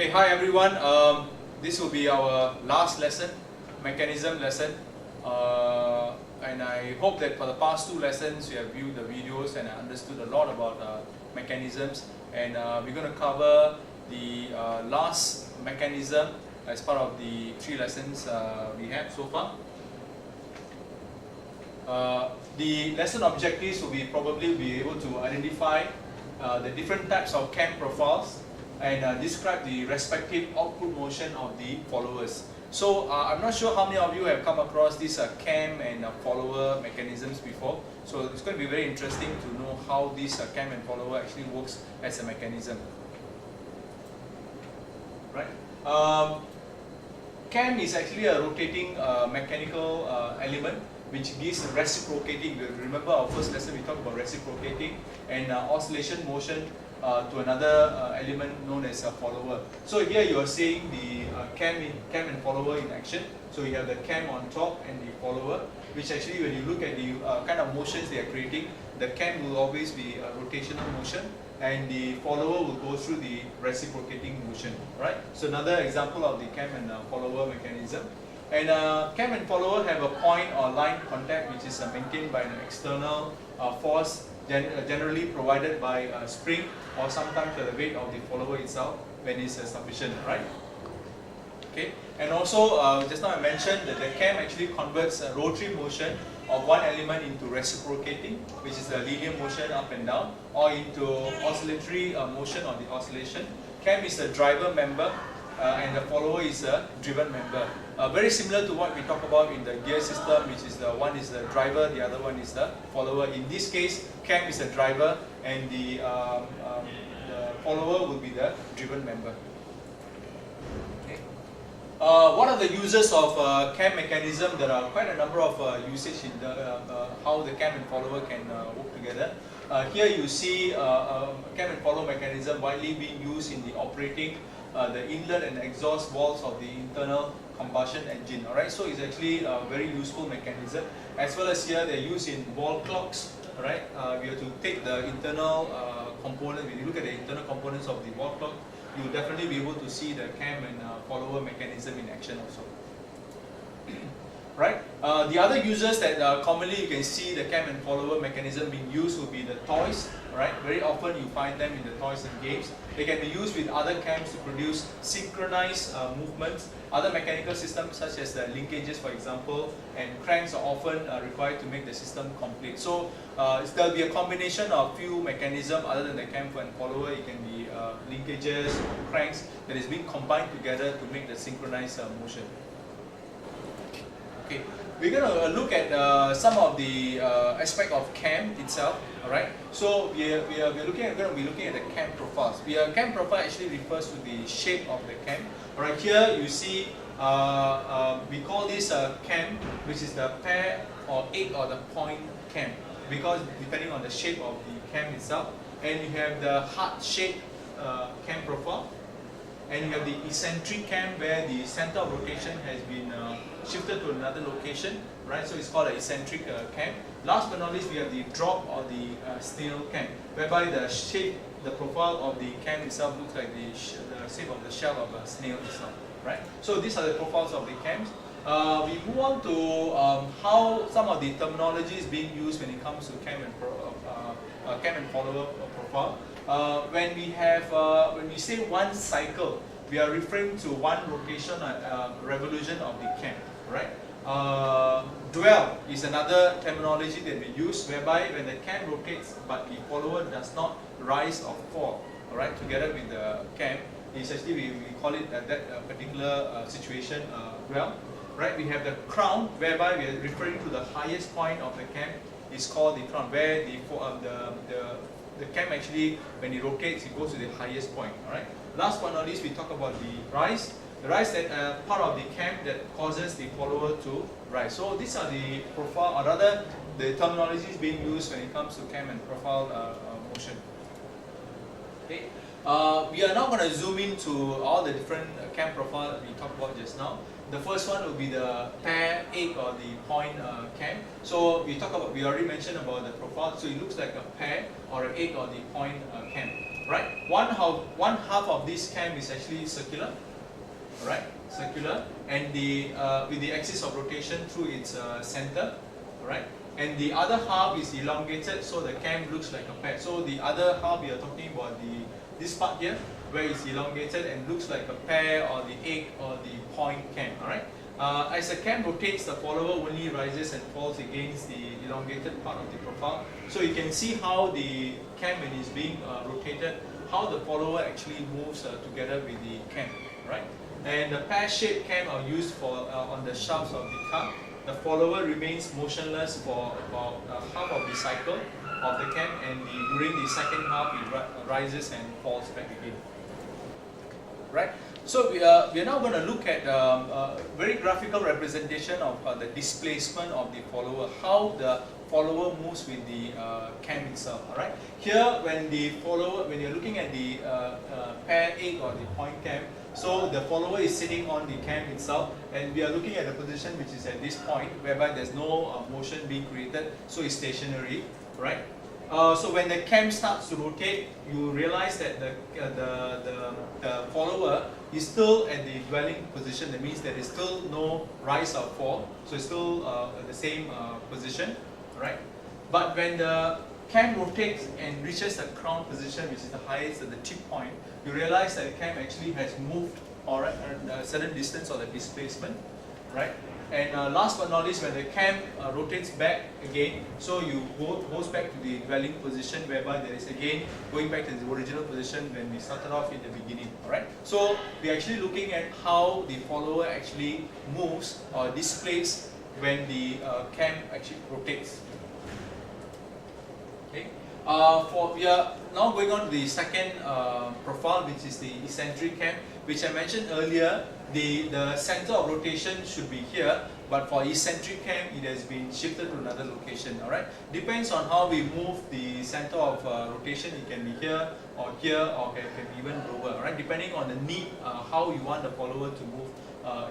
Okay, hi everyone. This will be our last lesson, mechanism lesson. And I hope that for the past two lessons you have viewed the videos and understood a lot about mechanisms. And we're going to cover the last mechanism as part of the three lessons we have so far. The lesson objectives will be probably be able to identify the different types of cam profiles and describe the respective output motion of the followers. So I'm not sure how many of you have come across these cam and follower mechanisms before. So it's going to be very interesting to know how this cam and follower actually works as a mechanism. Right? Cam is actually a rotating mechanical element which gives reciprocating. Remember our first lesson we talked about reciprocating and oscillation motion to another element known as a follower. So here you are seeing the cam and follower in action. So you have the cam on top and the follower, which actually when you look at the kind of motions they are creating, the cam will always be a rotational motion and the follower will go through the reciprocating motion. Right? So another example of the cam and follower mechanism. And cam and follower have a point or line contact which is maintained by an external force generally provided by a spring or sometimes the weight of the follower itself when it's sufficient, right? Okay, and also just now I mentioned that the cam actually converts a rotary motion of one element into reciprocating, which is the linear motion up and down, or into oscillatory motion or the oscillation. Cam is the driver member and the follower is a driven member. Very similar to what we talk about in the gear system, which is the one is the driver, the other one is the follower. In this case, cam is the driver and the follower will be the driven member. Okay. What are the uses of cam mechanism? There are quite a number of usage in the, how the cam and follower can work together. Here you see cam and follower mechanism widely being used in the operating the inlet and exhaust valves of the internal combustion engine. Alright, so it's actually a very useful mechanism. As well as here they're used in wall clocks. Alright, we have to take the internal component. When you look at the internal components of the wall clock, you'll definitely be able to see the cam and follower mechanism in action also. Right? The other uses that commonly you can see the cam and follower mechanism being used will be the toys. Right? Very often you find them in the toys and games. They can be used with other cams to produce synchronized movements. Other mechanical systems such as the linkages, for example, and cranks are often required to make the system complete. So there'll be a combination of few mechanisms other than the cam and follower. It can be linkages, cranks that is being combined together to make the synchronized motion. Okay, we're going to look at some of the aspect of cam itself. All right. So we're going to be looking at the cam profiles. Cam profile actually refers to the shape of the cam. All right. Here you see we call this cam, which is the pair or egg or the point cam, because depending on the shape of the cam itself. And you have the heart-shaped cam profile. And you have the eccentric cam where the center of rotation has been shifted to another location, right? So it's called an eccentric cam. Last but not least, we have the drop or the snail cam, whereby the shape, the profile of the cam itself looks like the shape of the shell of a snail itself, right? So these are the profiles of the cams. We move on to how some of the terminology is being used when it comes to cam and follower profile. When we say one cycle, we are referring to one rotation, revolution of the cam, right? Dwell is another terminology that we use, whereby when the cam rotates but the follower does not rise or fall, all right, together with the cam, is actually we call it that particular situation dwell, right? We have the crown, whereby we are referring to the highest point of the cam is called the crown, where the cam actually, when it rotates, it goes to the highest point. All right. Last but not least, we talk about the rise. The rise that part of the cam that causes the follower to rise. So these are the profile, or rather, the terminologies being used when it comes to cam and profile motion. Okay. We are now going to zoom into all the different cam profile that we talked about just now. The first one will be the pair egg or the point cam. So we already mentioned about the profile. So it looks like a pair or an egg or the point cam. right? One half of this cam is actually circular, right? Circular, and with the axis of rotation through its center, right? And the other half is elongated, so the cam looks like a pear. So the other half we are talking about this part here, where it's elongated and looks like a pear or the egg or the point cam. All right. As the cam rotates, the follower only rises and falls against the elongated part of the profile. So you can see how the cam, when it's being rotated, how the follower actually moves together with the cam, right? And the pear-shaped cam are used for on the shafts of the car. The follower remains motionless for about half of the cycle of the cam, and during the second half it rises and falls back again. Right? So we are now going to look at a very graphical representation of the displacement of the follower, how the follower moves with the cam itself. All right. Here, when you're looking at the pear egg or the point cam, so the follower is sitting on the cam itself, and we are looking at the position which is at this point, whereby there's no motion being created, so it's stationary, right? So when the cam starts to rotate, you realize that the follower is still at the dwelling position. That means there is still no rise or fall, so it's still the same position, right? But when the cam rotates and reaches the crown position, which is the highest at the tip point, you realize that the cam actually has moved a certain distance or the displacement, right? And last but not least, when the cam rotates back again, so you goes back to the dwelling position, whereby there is again going back to the original position when we started off in the beginning. Alright, so we're actually looking at how the follower actually moves or displays when the cam actually rotates. Okay. We are now going on to the second profile, which is the eccentric cam, which I mentioned earlier. The center of rotation should be here, but for eccentric cam, it has been shifted to another location. All right, depends on how we move the center of rotation. It can be here, or can be even lower. All right, depending on the need, how you want the follower to move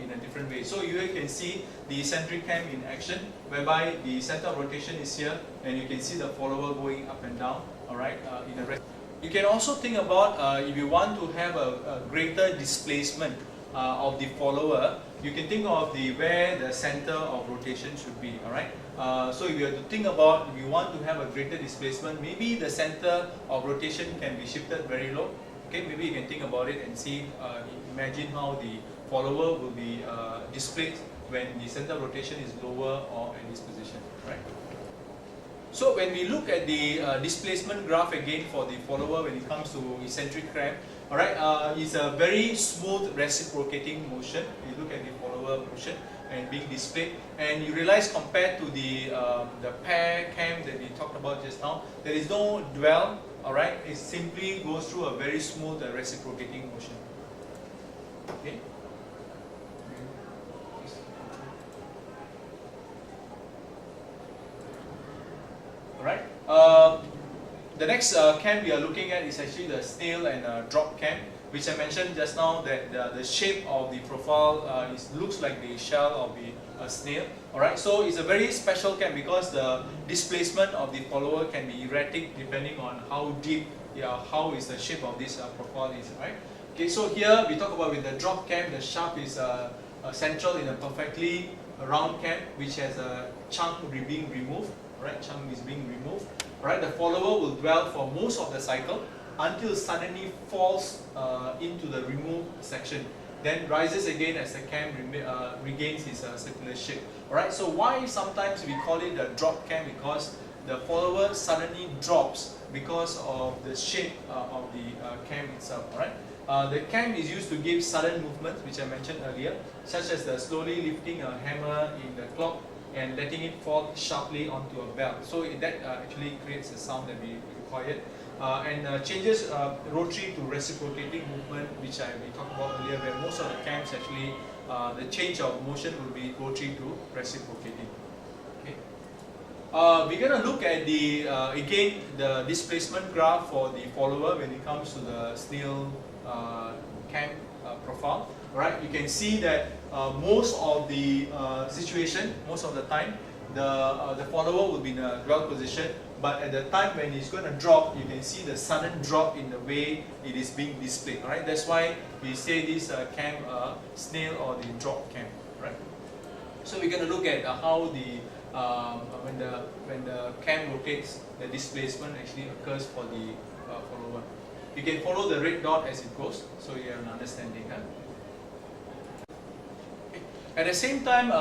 in a different way. So you can see the eccentric cam in action, whereby the center of rotation is here, and you can see the follower going up and down. All right, in a you can also think about if you want to have a greater displacement of the follower, you can think of where the center of rotation should be. All right. So if you have to think about, if you want to have a greater displacement, maybe the center of rotation can be shifted very low. Okay, maybe you can think about it and see, imagine how the follower will be displayed when the center of rotation is lower or in this position. Right. So when we look at the displacement graph again for the follower when it comes to eccentric cam, alright, it's a very smooth reciprocating motion. You look at the follower motion and being displayed, and you realize compared to the pear cam that we talked about just now, there is no dwell. Alright, it simply goes through a very smooth reciprocating motion. Okay. Right. The next cam we are looking at is actually the snail and drop cam, which I mentioned just now that the shape of the profile looks like the shell of the snail. Alright, so it's a very special cam because the displacement of the follower can be erratic depending on how deep, how is the shape of this profile is. Right. Okay, so here we talk about with the drop cam, the shaft is central in a perfectly round cam which has a chunk being removed. Right, chunk is being removed. Right, the follower will dwell for most of the cycle until it suddenly falls into the removed section, then rises again as the cam regains its circular shape. Alright, so why sometimes we call it a drop cam? Because the follower suddenly drops because of the shape of the cam itself. Alright, the cam is used to give sudden movements, which I mentioned earlier, such as the slowly lifting a hammer in the clock and letting it fall sharply onto a belt. So that actually creates a sound that we required. And changes rotary to reciprocating movement, which we talked about earlier, where most of the cams actually, the change of motion will be rotary to reciprocating. Okay. We're going to look at again the displacement graph for the follower when it comes to the snail cam profile. Right, you can see that most of the situation, most of the time, the follower will be in a dwell position, but at the time when it's going to drop, you can see the sudden drop in the way it is being displayed. Alright, that's why we say this cam snail or the drop cam. Right. So we're going to look at how the when the cam rotates, the displacement actually occurs for the follower. You can follow the red dot as it goes, so you have an understanding. Huh? At the same time,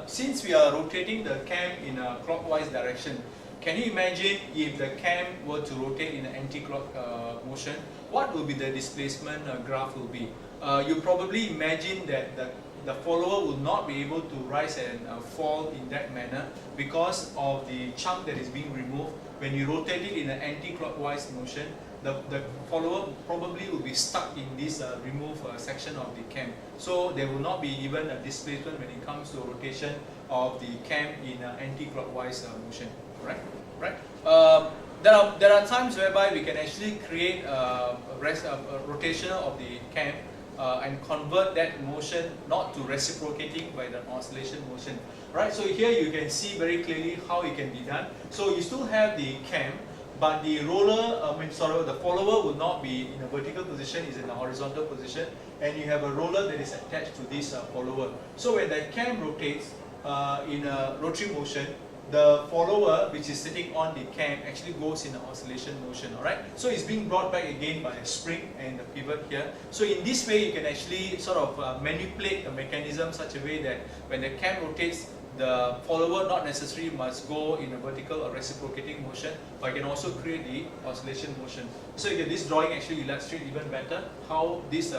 since we are rotating the cam in a clockwise direction, can you imagine if the cam were to rotate in an anti-clock motion, what will be the displacement graph will be? You probably imagine that the follower will not be able to rise and fall in that manner because of the chunk that is being removed. When you rotate it in an anti-clockwise motion, the follower probably will be stuck in this removed section of the cam. So there will not be even a displacement when it comes to rotation of the cam in an anti-clockwise motion. Right? There are times whereby we can actually create a rotation of the cam and convert that motion not to reciprocating by the oscillation motion. Right? So here you can see very clearly how it can be done. So you still have the cam, but the roller, the follower will not be in a vertical position, is in a horizontal position, and you have a roller that is attached to this follower. So when the cam rotates in a rotary motion, the follower, which is sitting on the cam, actually goes in an oscillation motion. Alright, so it's being brought back again by a spring and the pivot here. So in this way, you can actually sort of manipulate the mechanism such a way that when the cam rotates, the follower not necessarily must go in a vertical or reciprocating motion, but you can also create the oscillation motion. So again, this drawing actually illustrates even better how this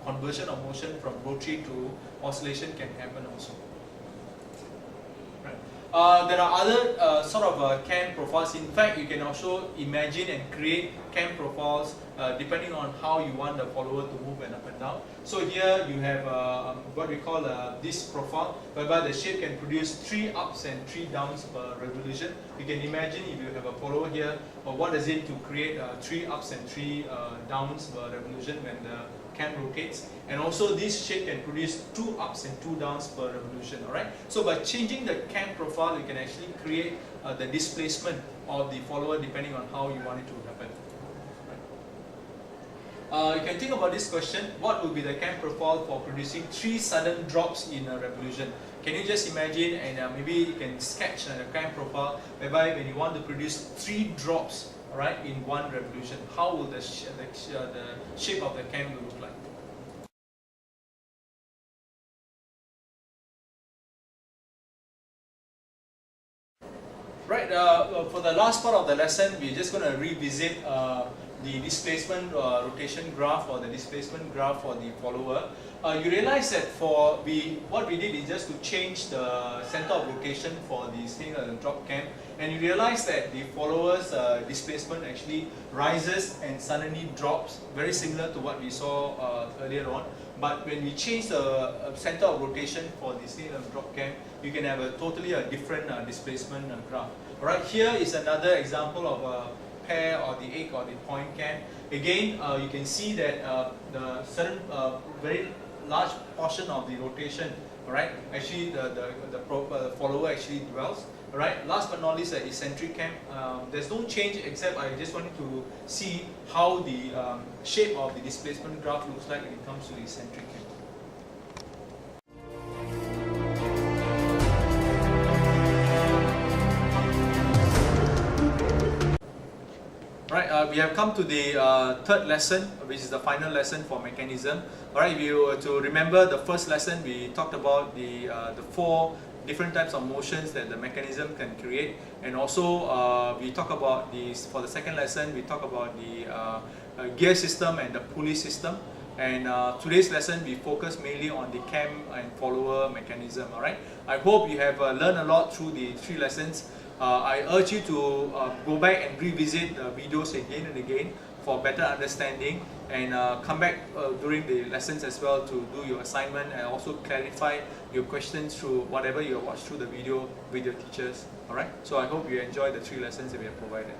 conversion of motion from rotary to oscillation can happen also. There are other sort of cam profiles. In fact, you can also imagine and create cam profiles depending on how you want the follower to move and up and down. So here you have what we call this profile, whereby the shape can produce 3 ups and 3 downs per revolution. You can imagine if you have a follower here, what does it to create 3 ups and 3 downs per revolution when the cam rotates, and also this shape can produce 2 ups and 2 downs per revolution. Alright, so by changing the cam profile, you can actually create the displacement of the follower depending on how you want it to happen. You can think about this question: what would be the cam profile for producing 3 sudden drops in a revolution? Can you just imagine, and maybe you can sketch a cam profile whereby when you want to produce 3 drops, alright, in one revolution, how will the shape of the cam look like? Right, for the last part of the lesson, we're just going to revisit the displacement rotation graph or the displacement graph for the follower. You realize that what we did is just to change the center of rotation for the snail and drop cam, and you realize that the follower's displacement actually rises and suddenly drops, very similar to what we saw earlier on. But when we change the center of rotation for the snail and drop cam, you can have a totally different displacement graph. Alright, here is another example of a pair or the egg or the point cam. Again, you can see that the certain very large portion of the rotation, alright, actually the follower actually dwells. Alright, last but not least, the eccentric cam. There's no change except I just wanted to see how the shape of the displacement graph looks like when it comes to the eccentric cam. Alright, we have come to the third lesson, which is the final lesson for mechanism. Alright, if you were to remember the first lesson, we talked about the 4 different types of motions that the mechanism can create, and also we talk about for the second lesson, we talk about the gear system and the pulley system. And today's lesson we focus mainly on the cam and follower mechanism. Alright, I hope you have learned a lot through the 3 lessons. I urge you to go back and revisit the videos again and again for better understanding, and come back during the lessons as well to do your assignment and also clarify your questions through whatever you watched through the video with your teachers. Alright, so I hope you enjoy the 3 lessons that we have provided.